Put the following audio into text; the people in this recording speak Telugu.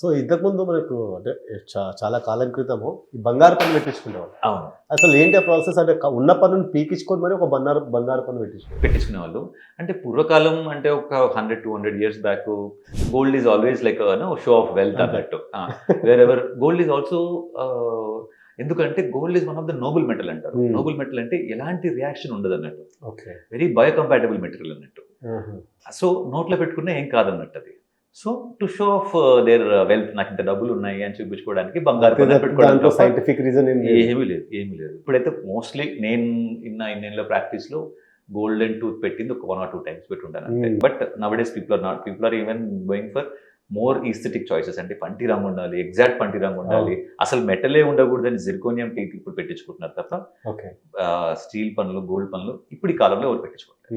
సో ఇంతకుముందు మనకు అంటే చాలా కాలం క్రితము ఈ బంగారు పన్ను పెట్టించుకునేవాళ్ళు. అవును. అసలు ఏంటి ఆ ప్రాసెస్? అంటే ఉన్న పన్నుని పీకించుకొని మరి ఒక బంగారు పన్ను పెట్టించుకునేవాళ్ళు. అంటే పూర్వకాలం అంటే ఒక 100, 200 years back gold is always like show off wealth అన్నట్టు. వేరెవర్ గోల్డ్ ఈజ్ ఆల్సో ఎందుకంటే gold is one of the Nobel metal అంటారు. నోబుల్ మెటల్ అంటే ఎలాంటి రియాక్షన్ ఉండదు అన్నట్టు. ఓకే. వెరీ బయోకంపాటబుల్ మెటీరియల్ అన్నట్టు. సో నోట్లో పెట్టుకున్నా ఏం కాదన్నట్టు అది. So to show of their wealth, నాకు ఇంత డబ్బులు ఉన్నాయి అని చూపించుకోవడానికి బంగారు పన్ను పెట్టుకోవడానికి సైంటిఫిక్ రీజన్ ఏమీ లేదు. ఇప్పుడైతే మోస్ట్లీ నేను ఇన్నేళ్ళ ప్రాక్టీస్లో గోల్డెన్ టూత్ పెట్టింది ఒక 1 or 2 times పెట్టుంటాను అంతే. But nowadays people are even going for more aesthetic choices. అంటే పంటి రంగు ఉండాలి, ఎగ్జాక్ట్ పంటి రంగు ఉండాలి, అసలు మెటలే ఉండకూడదని జిర్కోనియం టీత్ ఇప్పుడు పెట్టించుకుంటున్నారు తప్ప స్టీల్ పనులు, గోల్డ్ పనులు ఇప్పుడు ఈ కాలంలో ఎవరు పెట్టించుకుంటారు.